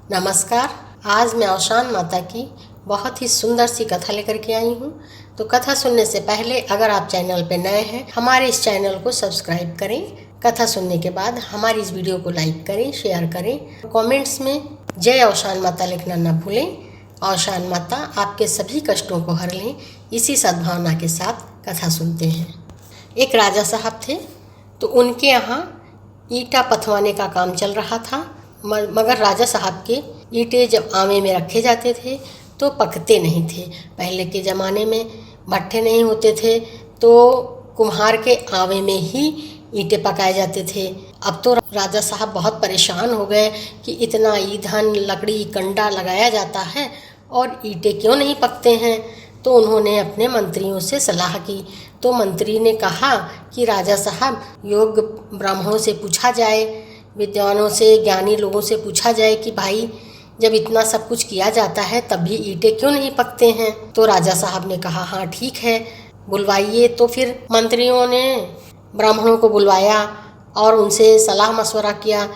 नमस्कार। आज मैं औशान माता की बहुत ही सुंदर सी कथा लेकर के आई हूँ। तो कथा सुनने से पहले अगर आप चैनल पर नए हैं, हमारे इस चैनल को सब्सक्राइब करें। कथा सुनने के बाद हमारी इस वीडियो को लाइक करें, शेयर करें। कमेंट्स में जय औशान माता लिखना न भूलें। औशान माता आपके सभी कष्टों को हर लें। इसी सद्भावना के साथ कथा सुनते हैं। एक राजा साहब थे, तो उनके यहाँ ईंटा पथवाने का काम चल रहा था। मगर राजा साहब के ईंटें जब आवे में रखे जाते थे तो पकते नहीं थे। पहले के ज़माने में भट्ठे नहीं होते थे, तो कुम्हार के आवे में ही ईंटें पकाए जाते थे। अब तो राजा साहब बहुत परेशान हो गए कि इतना ईंधन, लकड़ी, कंडा लगाया जाता है और ईंटें क्यों नहीं पकते हैं। तो उन्होंने अपने मंत्रियों से सलाह की। तो मंत्री ने कहा कि राजा साहब, योग ब्राह्मणों से पूछा जाए, विद्वानों से, ज्ञानी लोगों से पूछा जाए कि भाई जब इतना सब कुछ किया जाता है तब भी ईंटें क्यों नहीं पकते हैं। तो राजा साहब ने कहा हाँ ठीक है, बुलवाइए। तो फिर मंत्रियों ने ब्राह्मणों को बुलवाया और उनसे सलाह मशवरा किया।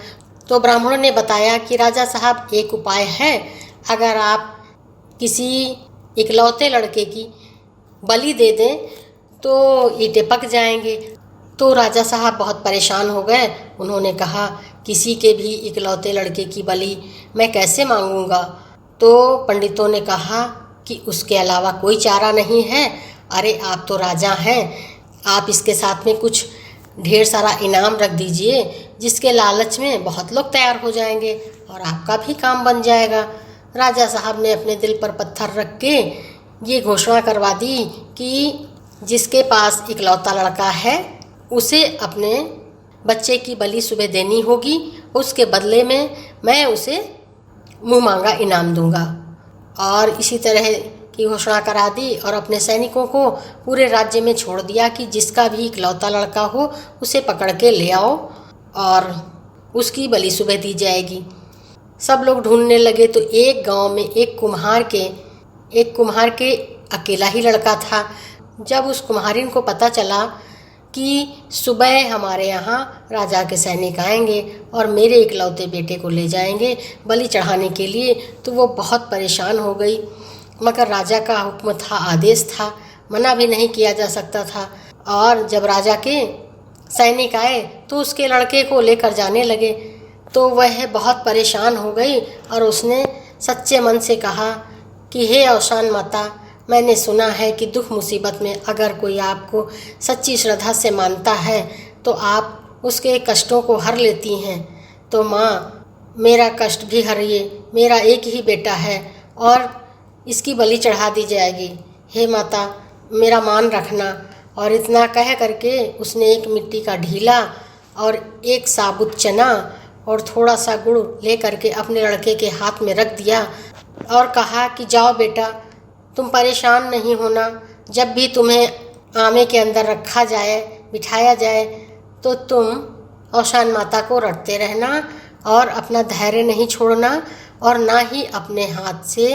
तो ब्राह्मणों ने बताया कि राजा साहब, एक उपाय है, अगर आप किसी इकलौते लड़के की बलि दे दें तो ईंटें पक जाएंगे। तो राजा साहब बहुत परेशान हो गए। उन्होंने कहा किसी के भी इकलौते लड़के की बलि मैं कैसे मांगूंगा। तो पंडितों ने कहा कि उसके अलावा कोई चारा नहीं है। अरे आप तो राजा हैं, आप इसके साथ में कुछ ढेर सारा इनाम रख दीजिए, जिसके लालच में बहुत लोग तैयार हो जाएंगे और आपका भी काम बन जाएगा। राजा साहब ने अपने दिल पर पत्थर रख के ये घोषणा करवा दी कि जिसके पास इकलौता लड़का है उसे अपने बच्चे की बलि सुबह देनी होगी। उसके बदले में मैं उसे मुँह मांगा इनाम दूंगा। और इसी तरह की घोषणा करा दी और अपने सैनिकों को पूरे राज्य में छोड़ दिया कि जिसका भी इकलौता लड़का हो उसे पकड़ के ले आओ और उसकी बलि सुबह दी जाएगी। सब लोग ढूंढने लगे तो एक गांव में एक कुम्हार के अकेला ही लड़का था। जब उस कुम्हारिन को पता चला कि सुबह हमारे यहाँ राजा के सैनिक आएंगे और मेरे इकलौते बेटे को ले जाएंगे बलि चढ़ाने के लिए, तो वो बहुत परेशान हो गई। मगर राजा का हुक्म था, आदेश था, मना भी नहीं किया जा सकता था। और जब राजा के सैनिक आए तो उसके लड़के को लेकर जाने लगे। तो वह बहुत परेशान हो गई और उसने सच्चे मन से कहा कि हे औशान माता, मैंने सुना है कि दुख मुसीबत में अगर कोई आपको सच्ची श्रद्धा से मानता है तो आप उसके कष्टों को हर लेती हैं। तो माँ, मेरा कष्ट भी हरिए, मेरा एक ही बेटा है और इसकी बलि चढ़ा दी जाएगी। हे माता, मेरा मान रखना। और इतना कह करके उसने एक मिट्टी का ढीला और एक साबुत चना और थोड़ा सा गुड़ ले करके अपने लड़के के हाथ में रख दिया और कहा कि जाओ बेटा, तुम परेशान नहीं होना। जब भी तुम्हें आमे के अंदर रखा जाए, बिठाया जाए, तो तुम औशान माता को रटते रहना और अपना धैर्य नहीं छोड़ना और ना ही अपने हाथ से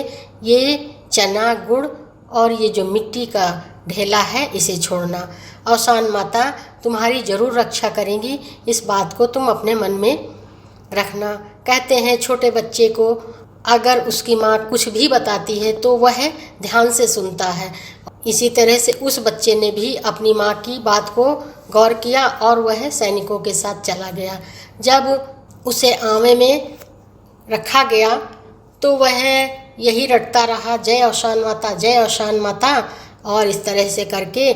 ये चना, गुड़ और ये जो मिट्टी का ढेला है इसे छोड़ना। औशान माता तुम्हारी ज़रूर रक्षा करेंगी, इस बात को तुम अपने मन में रखना। कहते हैं छोटे बच्चे को अगर उसकी माँ कुछ भी बताती है तो वह ध्यान से सुनता है। इसी तरह से उस बच्चे ने भी अपनी माँ की बात को गौर किया और वह सैनिकों के साथ चला गया। जब उसे आवे में रखा गया तो वह यही रटता रहा, जय औशान माता, जय औशान माता। और इस तरह से करके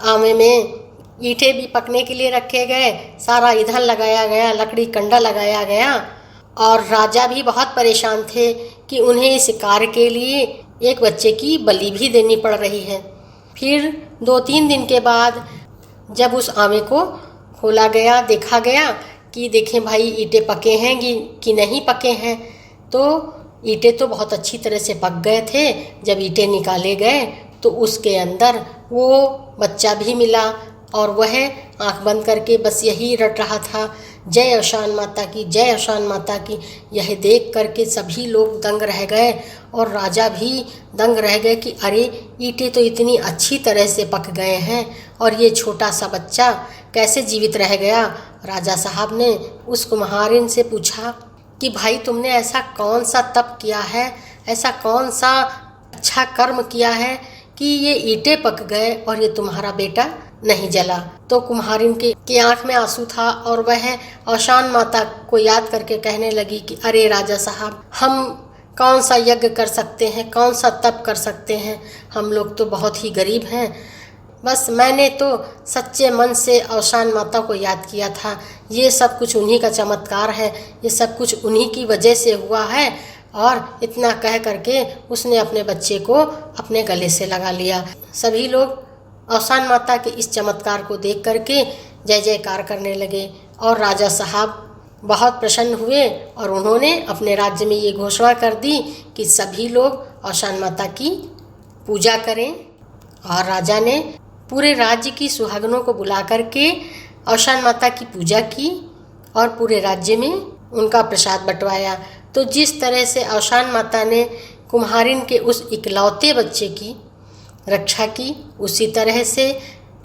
आवे में ईंटें भी पकने के लिए रखे गए, सारा ईंधन लगाया गया, लकड़ी कंडा लगाया गया। और राजा भी बहुत परेशान थे कि उन्हें इस कार्य के लिए एक बच्चे की बलि भी देनी पड़ रही है। फिर 2-3 दिन के बाद जब उस आमे को खोला गया, देखा गया कि देखें भाई ईंटें पके हैं कि नहीं पके हैं। तो ईंटें तो बहुत अच्छी तरह से पक गए थे। जब ईंटें निकाले गए तो उसके अंदर वो बच्चा भी मिला और वह आंख बंद करके बस यही रट रहा था, जय औशान माता की, जय औशान माता की। यह देख करके सभी लोग दंग रह गए और राजा भी दंग रह गए कि अरे ईंटें तो इतनी अच्छी तरह से पक गए हैं और ये छोटा सा बच्चा कैसे जीवित रह गया। राजा साहब ने उस कुम्हारिन से पूछा कि भाई तुमने ऐसा कौन सा तप किया है, ऐसा कौन सा अच्छा कर्म किया है कि ये ईंटें पक गए और ये तुम्हारा बेटा नहीं जला। तो कुम्हारिन की आंख में आंसू था और वह औशान माता को याद करके कहने लगी कि अरे राजा साहब, हम कौन सा यज्ञ कर सकते हैं, कौन सा तप कर सकते हैं, हम लोग तो बहुत ही गरीब हैं। बस मैंने तो सच्चे मन से औशान माता को याद किया था। ये सब कुछ उन्हीं का चमत्कार है, ये सब कुछ उन्हीं की वजह से हुआ है। और इतना कह करके उसने अपने बच्चे को अपने गले से लगा लिया। सभी लोग औशान माता के इस चमत्कार को देख करके जय जयकार करने लगे और राजा साहब बहुत प्रसन्न हुए और उन्होंने अपने राज्य में ये घोषणा कर दी कि सभी लोग औशान माता की पूजा करें। और राजा ने पूरे राज्य की सुहागनों को बुला करके औशान माता की पूजा की और पूरे राज्य में उनका प्रसाद बंटवाया। तो जिस तरह से औशान माता ने कुम्हारिन के उस इकलौते बच्चे की रक्षा की, उसी तरह से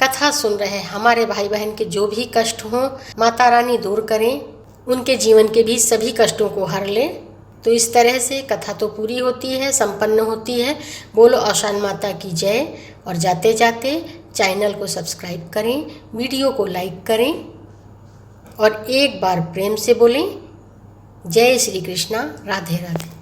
कथा सुन रहे हमारे भाई बहन के जो भी कष्ट हों, माता रानी दूर करें, उनके जीवन के भी सभी कष्टों को हर लें। तो इस तरह से कथा तो पूरी होती है, संपन्न होती है। बोलो औशान माता की जय। और जाते जाते चैनल को सब्सक्राइब करें, वीडियो को लाइक करें और एक बार प्रेम से बोलें जय श्री कृष्णा, राधे राधे।